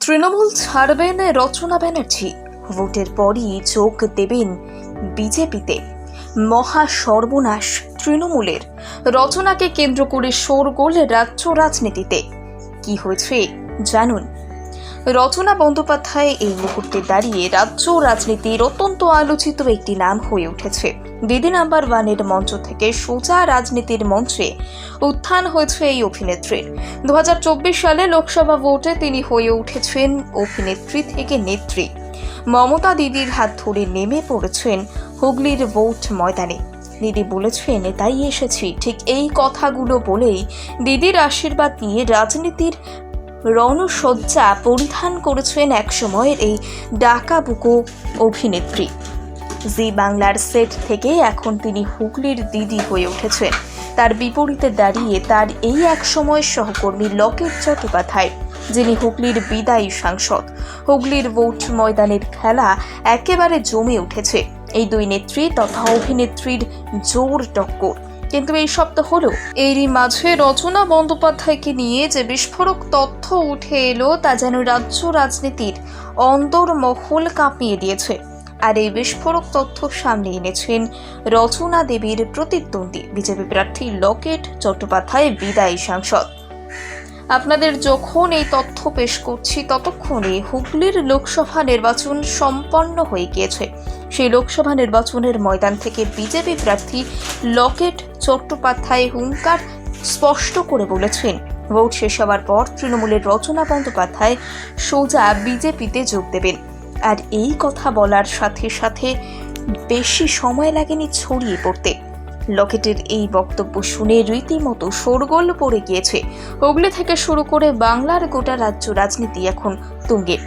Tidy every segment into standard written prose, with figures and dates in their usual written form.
তৃণমূল ছাড়বেন রচনা ব্যানার্জি, ভোটের পরই যোগ দেবেন বিজেপিতে। মহা সর্বনাশ তৃণমূলের। রচনাকে কেন্দ্র করে শোরগোল রাজ্য রাজনীতিতে। কি হয়েছে জানুন। রচনা বন্দ্যোপাধ্যায় এই মুহূর্তে দাঁড়িয়ে রাজ্য রাজনীতির অত্যন্ত আলোচিত একটি নাম হয়ে উঠেছে। দিদি নাম্বার ওয়ানের মঞ্চ থেকে সোজা রাজনীতির মঞ্চে উত্থান হয়েছে এই অভিনেত্রীর। 2024 সালে লোকসভা ভোটে তিনি হয়ে উঠেছেন অভিনেত্রী থেকে নেত্রী। মমতা দিদির হাত ধরে নেমে পড়েছেন হুগলির ভোট ময়দানে। দিদি বলেছেন, তাই এসেছি। ঠিক এই কথাগুলো বলেই দিদির আশীর্বাদ নিয়ে রাজনীতির রণসজ্জা পরিধান করেছেন একসময়ের এই ডাকাবুকো অভিনেত্রী। জি বাংলার সেট থেকে এখন তিনি হুগলির দিদি হয়ে উঠেছেন। তার বিপরীতে দাঁড়িয়ে তার এই এক সময়ের সহকর্মী লকেট চট্টোপাধ্যায়, যিনি হুগলির বিদায়ী সাংসদ। হুগলির ভোট ময়দানের খেলা একেবারে জমে উঠেছে। এই দুই নেত্রী তথা অভিনেত্রীর জোর টক্কর। কিন্তু এই সপ্তাহ হলো এরই মাঝে রচনা বন্দ্যোপাধ্যায়কে নিয়ে যে বিস্ফোরক তথ্য উঠে এলো তা যেন রাজ্য রাজনীতির অন্তর্মহল কাঁপিয়ে দিয়েছে। আর এই বিস্ফোরক তথ্য সামনে এনেছেন রচনা দেবীর প্রতিদ্বন্দ্বী বিজেপি প্রার্থী লকেট চট্টোপাধ্যায়, বিদায়ী সাংসদ। আপনাদের যখন এই তথ্য পেশ করছি ততক্ষণে হুগলির লোকসভা নির্বাচন সম্পন্ন হয়ে গিয়েছে। সেই লোকসভা নির্বাচনের ময়দান থেকে বিজেপি প্রার্থী লকেট চট্টোপাধ্যায় হুঙ্কার স্পষ্ট করে বলেছেন, ভোট শেষ হওয়ার পর তৃণমূলের রচনা বন্দ্যোপাধ্যায় সোজা বিজেপিতে যোগ দেবেন। আর এই কথা বলার সাথে সাথে বেশি সময় লাগেনি ছড়িয়ে পড়তে। লকেটের এই বক্তব্য শুনে রীতিমতো শোরগোল পড়ে গিয়েছে। হুগলি থেকে শুরু করে বাংলার গোটা রাজ্য রাজনীতি এখন তুঙ্গে।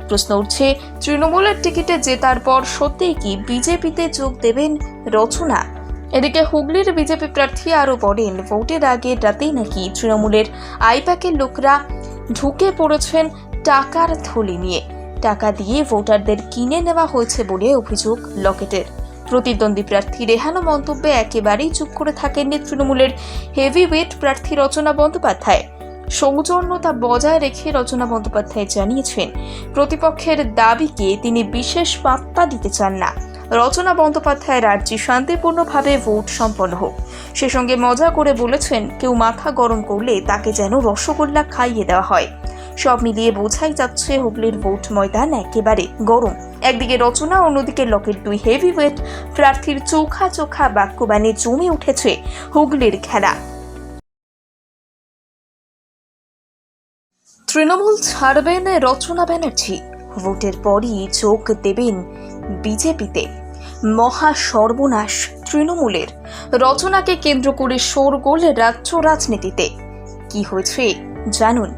প্রশ্ন উঠছে, তৃণমূলের টিকিটে জেতার পর সত্যিই কি বিজেপিতে যোগ দেবেন রচনা? এদিকে হুগলির বিজেপি প্রার্থী আরও বলেন, ভোটের আগের রাতেই নাকি তৃণমূলের আইপ্যাকের লোকরা ঢুকে পড়েছেন টাকার থলি নিয়ে। টাকা দিয়ে ভোটারদের কিনে নেওয়া হয়েছে বলে অভিযোগ লকেটের। প্রতিদ্বন্দ্বী প্রার্থী রেহানো মন্তব্যে একেবারেই চুপ করে থাকেননি তৃণমূলের হেভিওয়েট প্রার্থী রচনা বন্দ্যোপাধ্যায়। সৌজন্যতা বজায় রেখে রচনা বন্দ্যোপাধ্যায় জানিয়েছেন, প্রতিপক্ষের দাবিকে তিনি বিশেষ পাত্তা দিতে চান না। রচনা বন্দ্যোপাধ্যায় রাজ্যে শান্তিপূর্ণভাবে ভোট সম্পন্ন হোক। সে সঙ্গে মজা করে বলেছেন, কেউ মাথা গরম করলে তাকে যেন রসগোল্লা খাইয়ে দেওয়া হয়। সব মিলিয়ে বোঝাই যাচ্ছে হুগলির ভোট ময়দান একেবারে গরম। একদিকে রচনা, অন্যদিকে লকেট, দুই হেভিওয়েট প্রার্থীর চোখা চোখা বাক্যবাণে জমে উঠেছে হুগলির খেলা। তৃণমূল ছাড়বেন রচনা ব্যানার্জি, ভোটের পরই যোগ দেবেন বিজেপিতে। মহা সর্বনাশ তৃণমূলের। রচনাকে কেন্দ্র করে শোরগোল রাজ্য রাজনীতিতে। কি হয়েছে জানুন।